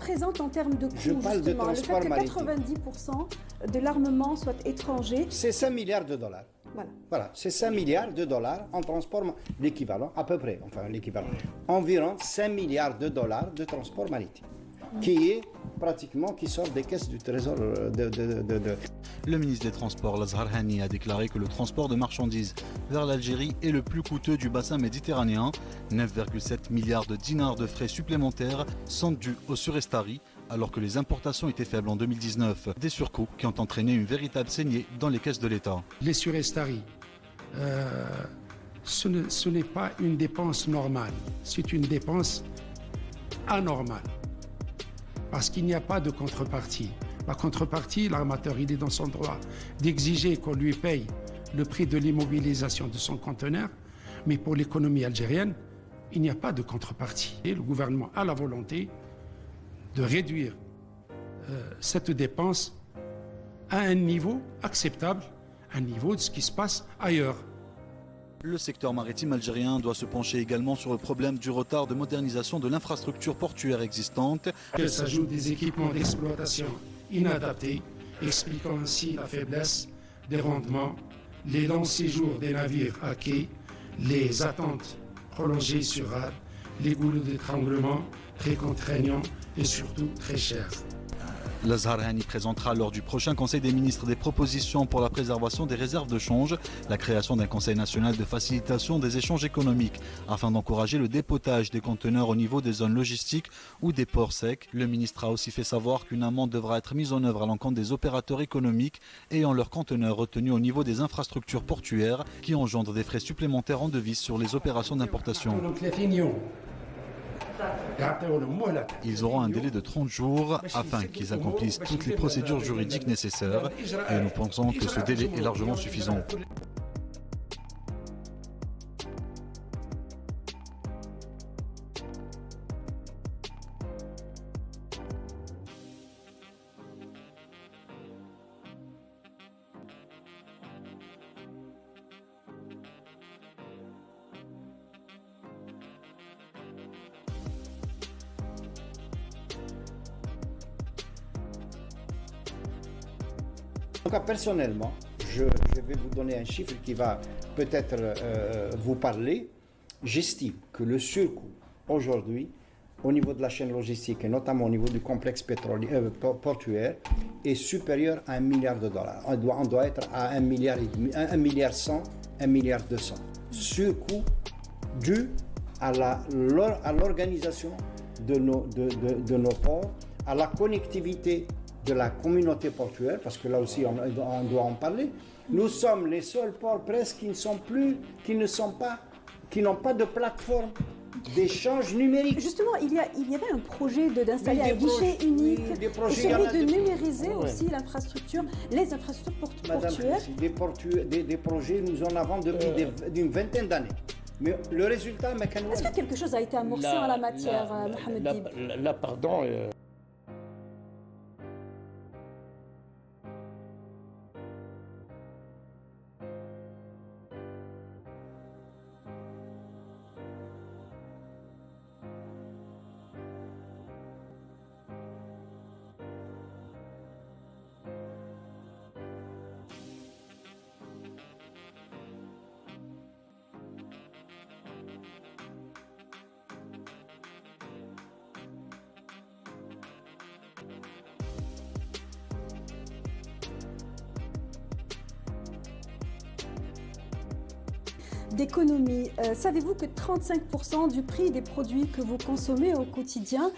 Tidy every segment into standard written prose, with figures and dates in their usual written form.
représente en termes de coûts, Je parle de transport maritime. Le fait que 90% de l'armement soit étranger. C'est 5 milliards de dollars. Voilà, c'est 5 milliards de dollars en transport, l'équivalent, à peu près, enfin l'équivalent, environ 5 milliards de dollars de transport maritime, qui sort des caisses du trésor Le ministre des Transports, Lazhar Hani, a déclaré que le transport de marchandises vers l'Algérie est le plus coûteux du bassin méditerranéen. 9,7 milliards de dinars de frais supplémentaires sont dus au surestari, alors que les importations étaient faibles en 2019. Des surcoûts qui ont entraîné une véritable saignée dans les caisses de l'État. Les surestaris, ce n'est pas une dépense normale, c'est une dépense anormale. Parce qu'il n'y a pas de contrepartie. La contrepartie, l'armateur, il est dans son droit d'exiger qu'on lui paye le prix de l'immobilisation de son conteneur, mais pour l'économie algérienne, il n'y a pas de contrepartie. Et le gouvernement a la volonté de réduire cette dépense à un niveau acceptable, un niveau de ce qui se passe ailleurs. Le secteur maritime algérien doit se pencher également sur le problème du retard de modernisation de l'infrastructure portuaire existante. Que s'ajoutent des équipements d'exploitation inadaptés, expliquant ainsi la faiblesse des rendements, les longs séjours des navires à quai, les attentes prolongées sur rade, les goulots d'étranglement très contraignants et surtout très chers. Lazhar Hani présentera lors du prochain Conseil des ministres des propositions pour la préservation des réserves de change, la création d'un Conseil national de facilitation des échanges économiques afin d'encourager le dépotage des conteneurs au niveau des zones logistiques ou des ports secs. Le ministre a aussi fait savoir qu'une amende devra être mise en œuvre à l'encontre des opérateurs économiques ayant leurs conteneurs retenus au niveau des infrastructures portuaires qui engendrent des frais supplémentaires en devises sur les opérations d'importation. Ils auront un délai de 30 jours afin qu'ils accomplissent toutes les procédures juridiques nécessaires et nous pensons que ce délai est largement suffisant. En tout cas, personnellement, je vais vous donner un chiffre qui va peut-être vous parler. J'estime que le surcoût aujourd'hui, au niveau de la chaîne logistique et notamment au niveau du complexe portuaire, est supérieur à 1 milliard de dollars. On doit être à 1 milliard et demi, 1 milliard 100, 1 milliard 200. Surcoût dû à l'organisation de nos ports, à la connectivité de la communauté portuaire, parce que là aussi on doit en parler. Nous sommes les seuls ports presque qui n'ont pas de plateforme d'échange numérique. Justement, il y avait un projet d'installer un guichet unique et celui de numériser aussi l'infrastructure, les infrastructures portuaires. Des projets, nous en avons depuis une vingtaine d'années. Mais le résultat... Est-ce que quelque chose a été amorcé en la matière, Mohamed Dib? Là, pardon... d'économie. Savez-vous que 35% du prix des produits que vous consommez au quotidien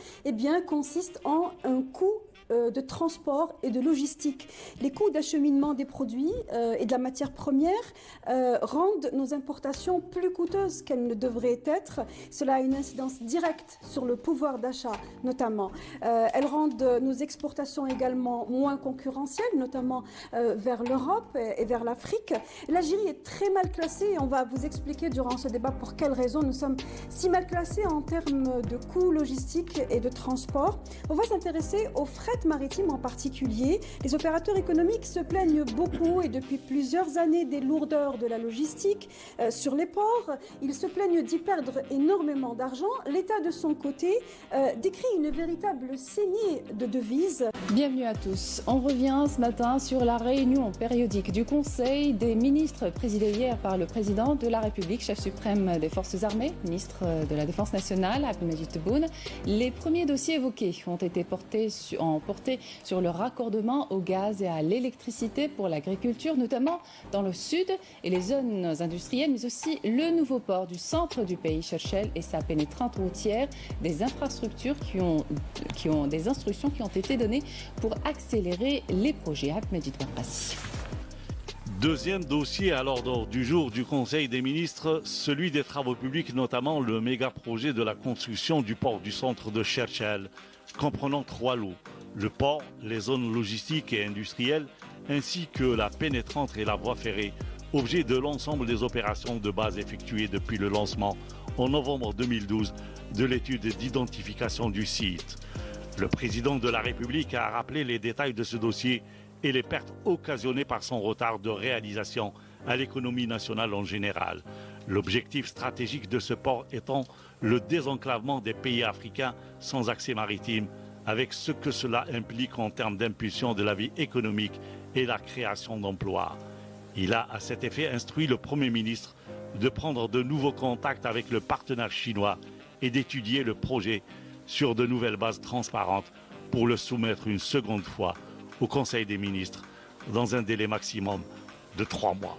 consiste en un coût de transport et de logistique. Les coûts d'acheminement des produits et de la matière première rendent nos importations plus coûteuses qu'elles ne devraient être. Cela a une incidence directe sur le pouvoir d'achat notamment. Elles rendent nos exportations également moins concurrentielles, notamment vers l'Europe et vers l'Afrique. L'Algérie est très mal classée et on va vous expliquer durant ce débat pour quelles raisons nous sommes si mal classés en termes de coûts logistiques et de transport. On va s'intéresser aux fret maritime maritime en particulier. Les opérateurs économiques se plaignent beaucoup et depuis plusieurs années des lourdeurs de la logistique sur les ports. Ils se plaignent d'y perdre énormément d'argent. L'État, de son côté, décrit une véritable saignée de devises. Bienvenue à tous. On revient ce matin sur la réunion périodique du Conseil des ministres présidée hier par le président de la République, chef suprême des forces armées, ministre de la Défense nationale, Abdelmadjid Tebboune. Les premiers dossiers évoqués ont été portés sur le raccordement au gaz et à l'électricité pour l'agriculture, notamment dans le sud et les zones industrielles, mais aussi le nouveau port du centre du pays, Cherchell, et sa pénétrante routière, des infrastructures des instructions qui ont été données pour accélérer les projets. Ahmed Ouadrassi. Deuxième dossier à l'ordre du jour du Conseil des ministres, celui des travaux publics, notamment le méga-projet de la construction du port du centre de Cherchell, comprenant 3 lots, le port, les zones logistiques et industrielles, ainsi que la pénétrante et la voie ferrée, objet de l'ensemble des opérations de base effectuées depuis le lancement en novembre 2012 de l'étude d'identification du site. Le président de la République a rappelé les détails de ce dossier et les pertes occasionnées par son retard de réalisation à l'économie nationale en général. L'objectif stratégique de ce port étant le désenclavement des pays africains sans accès maritime, avec ce que cela implique en termes d'impulsion de la vie économique et la création d'emplois. Il a à cet effet instruit le Premier ministre de prendre de nouveaux contacts avec le partenaire chinois et d'étudier le projet sur de nouvelles bases transparentes pour le soumettre une seconde fois au Conseil des ministres dans un délai maximum de 3 mois.